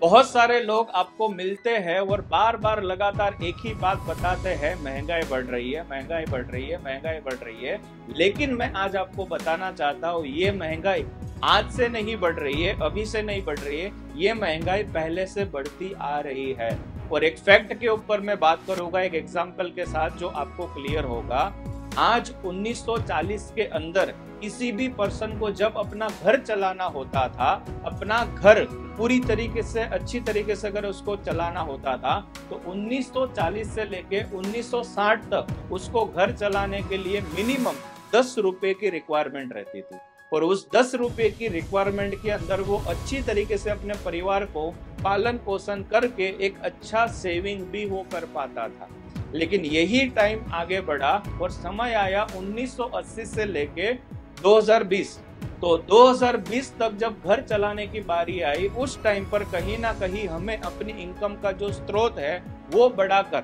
बहुत सारे लोग आपको मिलते हैं और बार बार लगातार एक ही बात बताते हैं, महंगाई बढ़ रही है, महंगाई बढ़ रही है, महंगाई बढ़ रही है। लेकिन मैं आज आपको बताना चाहता हूँ, ये महंगाई आज से नहीं बढ़ रही है, अभी से नहीं बढ़ रही है, ये महंगाई पहले से बढ़ती आ रही है। और एक फैक्ट के ऊपर मैं बात करूंगा, एक एग्जाम्पल के साथ, जो आपको क्लियर होगा। आज 1940 के अंदर किसी भी पर्सन को जब अपना घर चलाना होता था, अपना घर पूरी तरीके से अच्छी तरीके से अगर उसको चलाना होता था, तो 1940 से लेके 1960 तक उसको घर चलाने के लिए मिनिमम 10 रुपए की रिक्वायरमेंट रहती थी। और उस 10 रुपए की रिक्वायरमेंट के अंदर वो अच्छी तरीके से अपने परिवार को पालन पोषण करके एक अच्छा सेविंग भी वो कर पाता था। लेकिन यही टाइम आगे बढ़ा और समय आया 1980 से लेके 2020। तो 2020 तक जब घर चलाने की बारी आई, उस टाइम पर कहीं ना कहीं हमें अपनी इनकम का जो स्रोत है वो बढ़ाकर,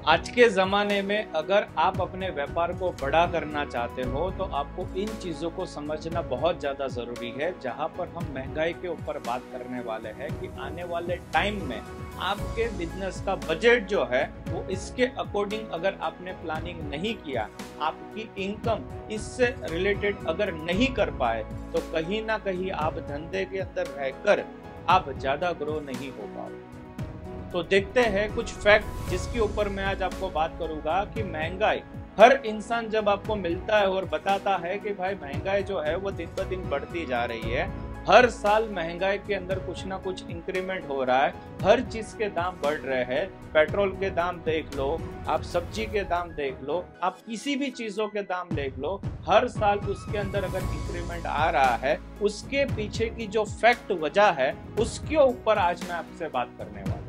आज के ज़माने में अगर आप अपने व्यापार को बड़ा करना चाहते हो तो आपको इन चीज़ों को समझना बहुत ज़्यादा ज़रूरी है। जहां पर हम महंगाई के ऊपर बात करने वाले हैं कि आने वाले टाइम में आपके बिजनेस का बजट जो है वो इसके अकॉर्डिंग अगर आपने प्लानिंग नहीं किया, आपकी इनकम इससे रिलेटेड अगर नहीं कर पाए, तो कहीं ना कहीं आप धंधे के अंदर रहकर आप ज़्यादा ग्रो नहीं हो पाओगे। तो देखते हैं कुछ फैक्ट जिसके ऊपर मैं आज आपको बात करूंगा कि महंगाई, हर इंसान जब आपको मिलता है और बताता है कि भाई महंगाई जो है वो दिन ब दिन बढ़ती जा रही है, हर साल महंगाई के अंदर कुछ ना कुछ इंक्रीमेंट हो रहा है, हर चीज के दाम बढ़ रहे हैं। पेट्रोल के दाम देख लो, आप सब्जी के दाम देख लो, आप किसी भी चीजों के दाम देख लो, हर साल उसके अंदर अगर इंक्रीमेंट आ रहा है, उसके पीछे की जो फैक्ट वजह है उसके ऊपर आज मैं आपसे बात करने वाला हूं।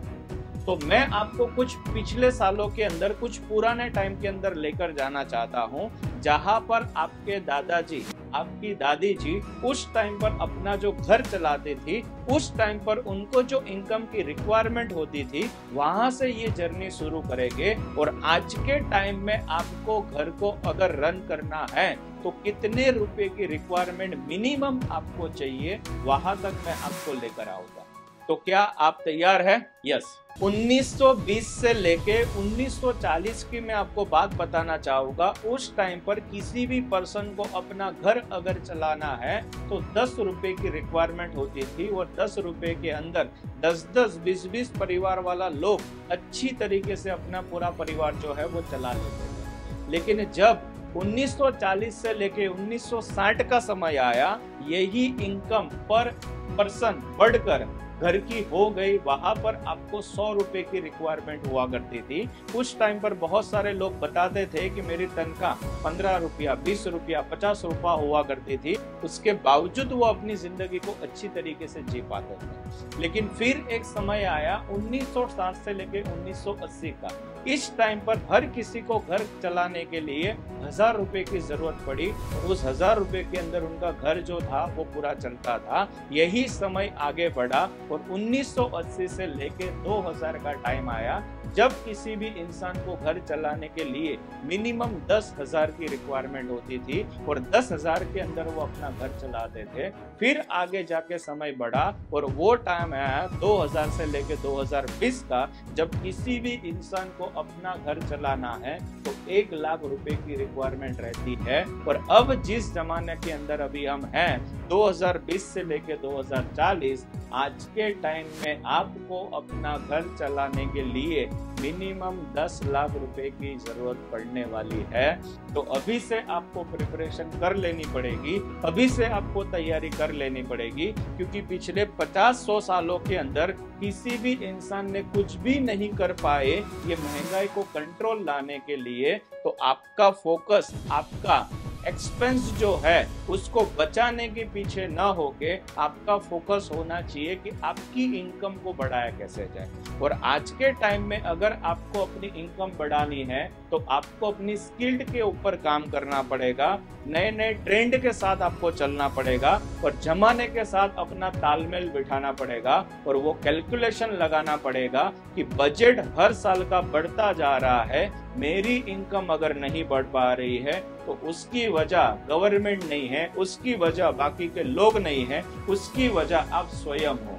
तो मैं आपको कुछ पिछले सालों के अंदर, कुछ पुराने टाइम के अंदर लेकर जाना चाहता हूं, जहां पर आपके दादाजी, आपकी दादी जी उस टाइम पर अपना जो घर चलाते थी, उस टाइम पर उनको जो इनकम की रिक्वायरमेंट होती थी, वहां से ये जर्नी शुरू करेंगे। और आज के टाइम में आपको घर को अगर रन करना है तो कितने रुपए की रिक्वायरमेंट मिनिमम आपको चाहिए, वहां तक मैं आपको लेकर आऊंगा। तो क्या आप तैयार हैं? यस। 1920 से लेके 1940 की मैं आपको बात बताना चाहूंगा। उस टाइम पर किसी भी पर्सन को अपना घर अगर चलाना है तो 10 रुपए की रिक्वायरमेंट होती थी, और 10 रुपए के अंदर 10-10, 20-20 परिवार वाला लोग अच्छी तरीके से अपना पूरा परिवार जो है वो चला लेते थे। लेकिन जब 1940 से लेके 1960 का समय आया, यही इनकम पर पर्सन बढ़कर घर की हो गई। वहां पर आपको 100 रुपए की रिक्वायरमेंट हुआ करती थी। उस टाइम पर बहुत सारे लोग बताते थे कि मेरी तनख्वाह 15 रुपया, 20 रुपया, 50 रुपया हुआ करती थी, उसके बावजूद वो अपनी जिंदगी को अच्छी तरीके से जी पाते थे। लेकिन फिर एक समय आया 1960 से लेके 1980 का। इस टाइम पर हर किसी को घर चलाने के लिए 1000 रुपए की जरूरत पड़ी, और उस 1000 रुपए के अंदर उनका घर जो था वो पूरा चलता था। यही समय आगे बढ़ा और 1980 से लेके 2000 का टाइम आया, जब किसी भी इंसान को घर चलाने के लिए मिनिमम 10,000 की रिक्वायरमेंट होती थी, और 10,000 के अंदर वो अपना घर चलाते थे। फिर आगे जाके समय बढ़ा और वो टाइम आया 2000 से लेके 2020 का, जब किसी भी इंसान को अपना घर चलाना है तो 1 लाख रुपए की रिक्वायरमेंट रहती है। और अब जिस जमाने के अंदर अभी हम हैं, 2020 से लेके 2040, आज के टाइम में आपको अपना घर चलाने के लिए मिनिमम 10 लाख रुपए की जरूरत पड़ने वाली है। तो अभी से आपको प्रिपरेशन कर लेनी पड़ेगी, अभी से आपको तैयारी कर लेनी पड़ेगी, क्योंकि पिछले 50-100 सालों के अंदर किसी भी इंसान ने कुछ भी नहीं कर पाए ये महंगाई को कंट्रोल लाने के लिए। तो आपका फोकस, आपका एक्सपेंस जो है उसको बचाने के पीछे ना होके आपका फोकस होना चाहिए कि आपकी इनकम को बढ़ाया कैसे जाए। और आज के टाइम में अगर आपको अपनी इनकम बढ़ानी है तो आपको अपनी स्किल्ड के ऊपर काम करना पड़ेगा, नए नए ट्रेंड के साथ आपको चलना पड़ेगा, और जमाने के साथ अपना तालमेल बिठाना पड़ेगा, और वो कैलकुलेशन लगाना पड़ेगा कि बजट हर साल का बढ़ता जा रहा है, मेरी इनकम अगर नहीं बढ़ पा रही है तो उसकी वजह गवर्नमेंट नहीं है, उसकी वजह बाकी के लोग नहीं है, उसकी वजह आप स्वयं हो।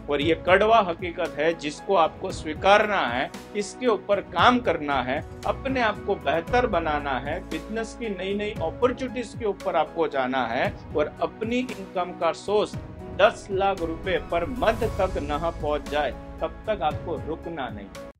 और ये कड़वा हकीकत है जिसको आपको स्वीकारना है, इसके ऊपर काम करना है, अपने आप को बेहतर बनाना है, बिजनेस की नई नई अपॉर्चुनिटीज के ऊपर आपको जाना है और अपनी इनकम का सोर्स 10 लाख रुपए पर मंथ तक न पहुंच जाए तब तक आपको रुकना नहीं।